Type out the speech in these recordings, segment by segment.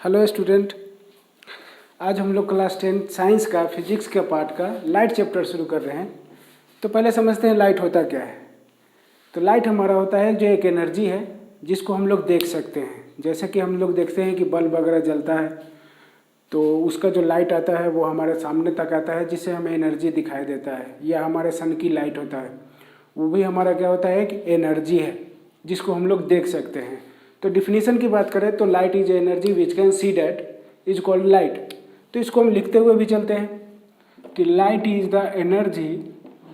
Hello student, आज हम लोग क्लास 10 साइंस का फिजिक्स के पार्ट का लाइट चैप्टर शुरू कर रहे हैं। तो पहले समझते हैं लाइट होता क्या है। तो लाइट हमारा होता है जो एक एनर्जी है जिसको हम लोग देख सकते हैं। जैसे कि हम लोग देखते हैं कि बल्ब वगैरह जलता है तो उसका जो लाइट आता है वो हमारे सामने तक आता है जिससे हमें एनर्जी दिखाई देता है। या हमारे सन की लाइट होता है, वो भी हमारा क्या होता है, एक एनर्जी है जिसको हम लोग देख सकते हैं। तो डिफिनीशन की बात करें तो light is energy which can see that is called light. तो इसको हम लिखते हुए भी चलते हैं कि light is the energy,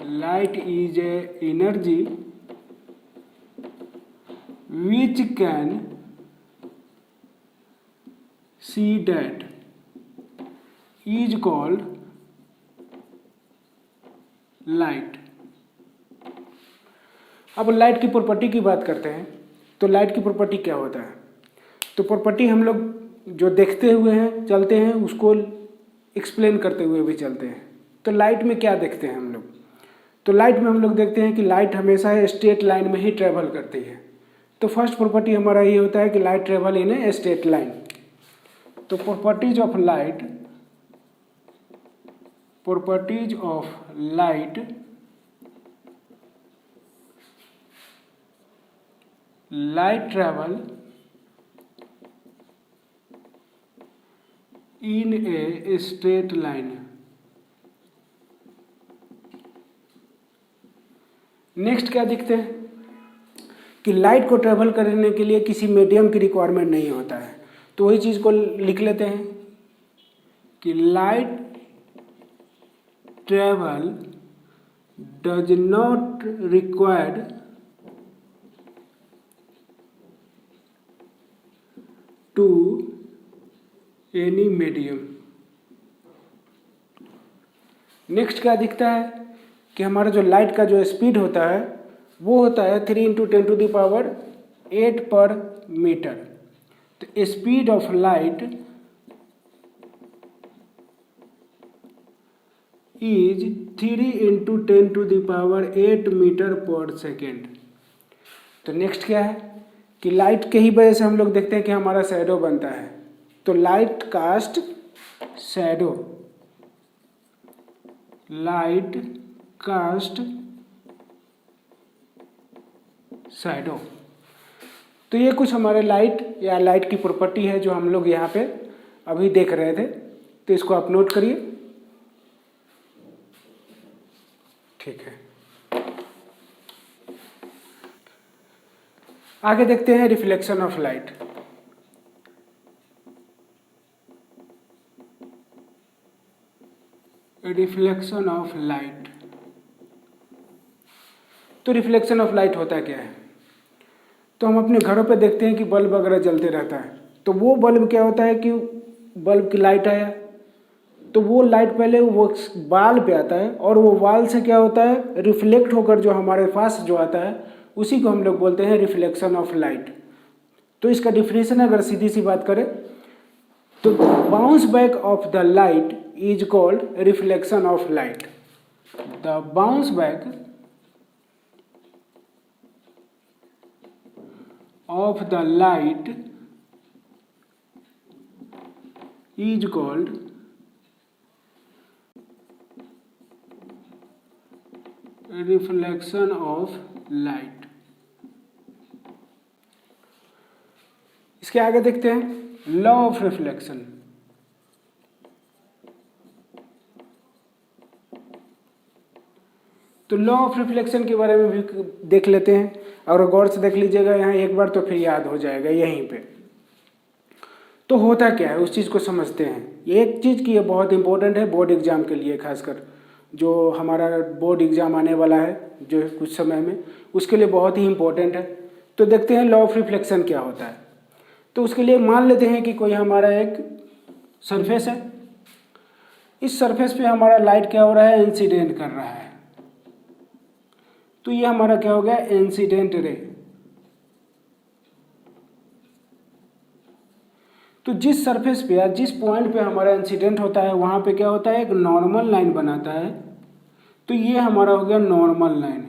light is a energy which can see that is called light. अब लाइट की प्रॉपर्टी की बात करते हैं। तो लाइट की प्रॉपर्टी क्या होता है? तो प्रॉपर्टी हम लोग जो देखते हुए हैं चलते हैं उसको एक्सप्लेन करते हुए भी चलते हैं। तो लाइट में क्या देखते हैं हम लोग? तो लाइट में हम लोग देखते हैं कि लाइट हमेशा स्ट्रेट लाइन में ही ट्रेवल करती है। तो फर्स्ट प्रॉपर्टी हमारा ये होता है कि light travel in a straight line. तो properties of light, properties of light light travel in a straight line. Next क्या दिखते हैं कि लाइट को ट्रेवल करने के लिए किसी मीडियम की रिक्वायरमेंट नहीं होता है। तो वही चीज को लिख लेते हैं कि light travel does not required to any medium. Next क्या दिखता है कि हमारा जो लाइट का जो स्पीड होता है वो होता है 3 × 10⁸ पर मीटर। तो speed of light is 3 × 10⁸ metre per second. तो नेक्स्ट क्या है कि लाइट के ही वजह से हम लोग देखते हैं कि हमारा शैडो बनता है। तो light cast shadow, light cast shadow. तो ये कुछ हमारे लाइट या लाइट की प्रॉपर्टी है जो हम लोग यहाँ पे अभी देख रहे थे। तो इसको आप नोट करिए, ठीक है। आगे देखते हैं reflection of light. Reflection of light. तो रिफ्लेक्शन ऑफ लाइट होता क्या है? तो हम अपने घरों पे देखते हैं कि बल्ब वगैरह जलते रहता है। तो वो बल्ब क्या होता है कि बल्ब की लाइट आया तो वो लाइट पहले वो वाल पे आता है और वो वाल से क्या होता है, रिफ्लेक्ट होकर जो हमारे पास जो आता है उसी को हम लोग बोलते हैं रिफ्लेक्शन ऑफ लाइट। तो इसका डिफिनेशन अगर सीधी सी बात करें तो bounce back of the light is called reflection of light. The bounce back of the light is called reflection of light. इसके आगे देखते हैं लॉ ऑफ रिफ्लेक्शन। तो लॉ ऑफ रिफ्लेक्शन के बारे में भी देख लेते हैं और गौर से देख लीजिएगा यहाँ एक बार तो फिर याद हो जाएगा यहीं पे। तो होता क्या है उस चीज़ को समझते हैं। एक चीज़ की ये बहुत इंपॉर्टेंट है बोर्ड एग्जाम के लिए, खासकर जो हमारा बोर्ड एग्जाम आने वाला है जो कुछ समय में, उसके लिए बहुत ही इंपॉर्टेंट है। तो देखते हैं लॉ ऑफ रिफ्लेक्शन क्या होता है। तो उसके लिए मान लेते हैं कि कोई हमारा एक सरफेस है, इस सरफेस पे हमारा लाइट क्या हो रहा है, इंसिडेंट कर रहा है। तो ये हमारा क्या हो गया, इंसिडेंट रे। तो जिस सरफेस पे या जिस पॉइंट पे हमारा इंसिडेंट होता है वहां पे क्या होता है, एक नॉर्मल लाइन बनाता है। तो ये हमारा हो गया नॉर्मल लाइन।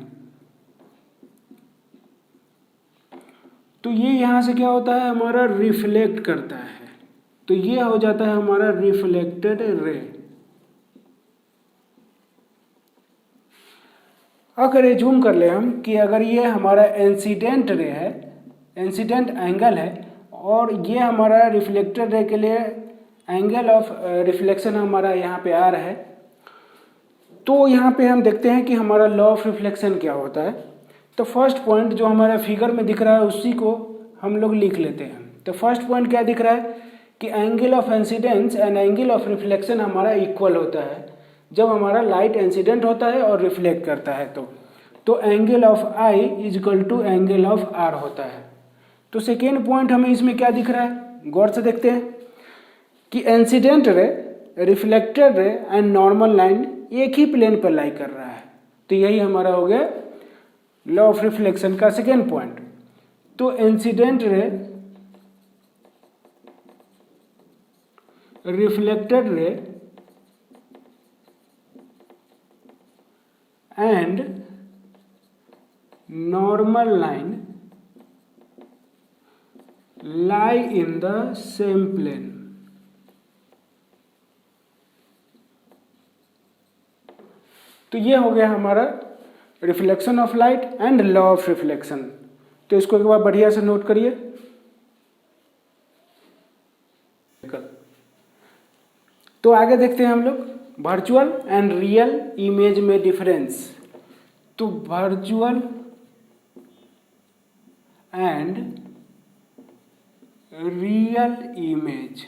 तो ये यहाँ से क्या होता है, हमारा रिफ्लेक्ट करता है। तो ये हो जाता है हमारा रिफ्लेक्टेड रे। अगर ये जूम कर ले हम कि अगर ये हमारा इंसिडेंट रे है, इंसिडेंट एंगल है, और ये हमारा रिफ्लेक्टेड रे के लिए एंगल ऑफ रिफ्लेक्शन हमारा यहाँ पे आ रहा है, तो यहाँ पे हम देखते हैं कि हमारा लॉ ऑफ रिफ्लेक्शन क्या होता है। तो फर्स्ट पॉइंट जो हमारा फिगर में दिख रहा है उसी को हम लोग लिख लेते हैं। तो फर्स्ट पॉइंट क्या दिख रहा है कि angle of incidence and angle of reflection हमारा इक्वल होता है जब हमारा लाइट इंसिडेंट होता है और रिफ्लेक्ट करता है। तो angle of I is equal to angle of R होता है। तो सेकेंड पॉइंट हमें इसमें क्या दिख रहा है, गौर से देखते हैं कि incident ray, reflected ray and normal line एक ही प्लेन पर लाई कर रहा है। तो यही हमारा हो गया लॉ ऑफ रिफ्लेक्शन का सेकेंड पॉइंट। तो incident ray, reflected ray and normal line lie in the same plane। तो ये हो गया हमारा reflection of light and law of reflection. तो इसको एक बार बढ़िया से नोट करिए। तो आगे देखते हैं हम लोग वर्चुअल एंड रियल इमेज में डिफरेंस। तो virtual and real image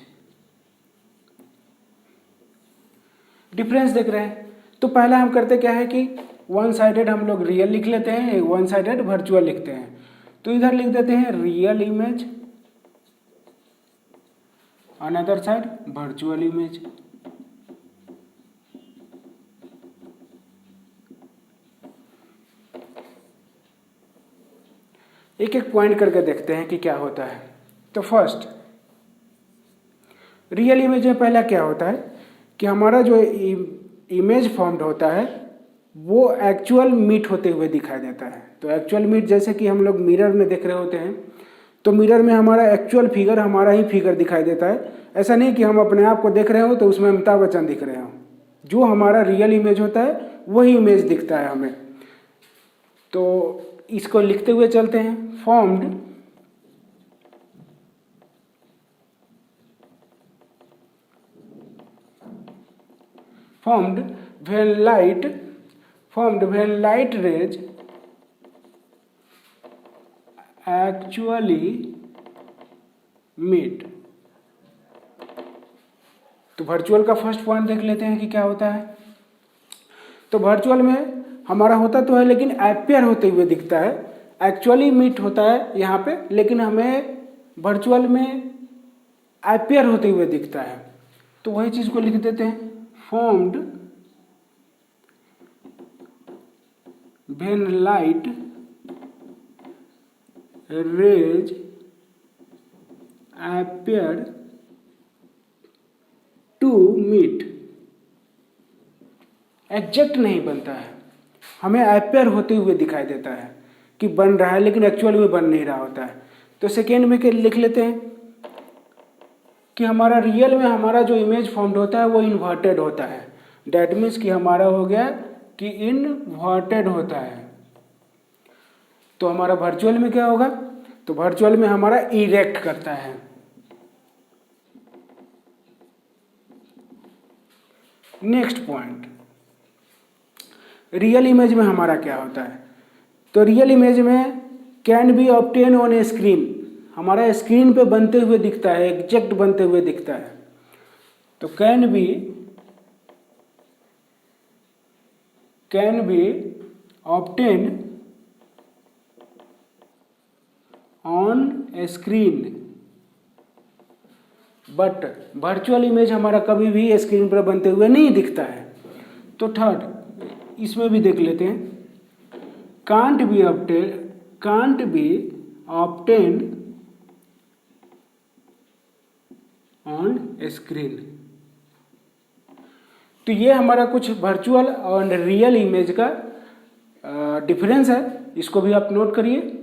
difference देख रहे हैं। तो पहला हम करते क्या है कि वन साइडेड हम लोग रियल लिख लेते हैं, एक वन साइडेड वर्चुअल लिखते हैं। तो इधर लिख देते हैं real image, another side virtual image. एक एक पॉइंट करके देखते हैं कि क्या होता है। तो फर्स्ट रियल इमेज में पहला क्या होता है कि हमारा जो इमेज फॉर्म्ड होता है वो एक्चुअल मीट होते हुए दिखाई देता है। तो एक्चुअल मीट जैसे कि हम लोग मिरर में देख रहे होते हैं, तो मिरर में हमारा एक्चुअल फिगर हमारा ही फिगर दिखाई देता है। ऐसा नहीं कि हम अपने आप को देख रहे हो तो उसमें अमिताभ बच्चन दिख रहे हो। जो हमारा रियल इमेज होता है वही इमेज दिखता है हमें। तो इसको लिखते हुए चलते हैं। Formed when light rays actually meet। तो वर्चुअल का फर्स्ट पॉइंट देख लेते हैं कि क्या होता है। तो वर्चुअल में हमारा होता तो है लेकिन अपीयर होते हुए दिखता है, एक्चुअली मीट होता है यहाँ पे, लेकिन हमें वर्चुअल में अपीयर होते हुए दिखता है। तो वही चीज को लिख देते हैं। Formed when light rays appear to meet। Exact नहीं बनता है, हमें अपीयर होते हुए दिखाई देता है कि बन रहा है, लेकिन एक्चुअली में बन नहीं रहा होता है। तो सेकेंड में क्या लिख लेते हैं कि हमारा रियल में हमारा जो इमेज फॉर्म्ड होता है वो इन्वर्टेड होता है। डैट मीन्स कि हमारा हो गया कि इन्वर्टेड होता है। तो हमारा वर्चुअल में क्या होगा, तो वर्चुअल में हमारा इरेक्ट करता है। नेक्स्ट पॉइंट, रियल इमेज में हमारा क्या होता है। तो रियल इमेज में can be obtain on A screen, हमारा स्क्रीन पे बनते हुए दिखता है, एग्जैक्ट बनते हुए दिखता है। तो can be obtain on A screen, but virtual image हमारा कभी भी स्क्रीन पर बनते हुए नहीं दिखता है। तो थर्ड इसमें भी देख लेते हैं। Can't be obtain on screen. तो ये हमारा कुछ वर्चुअल और रियल इमेज का डिफरेंस है, इसको भी आप नोट करिए।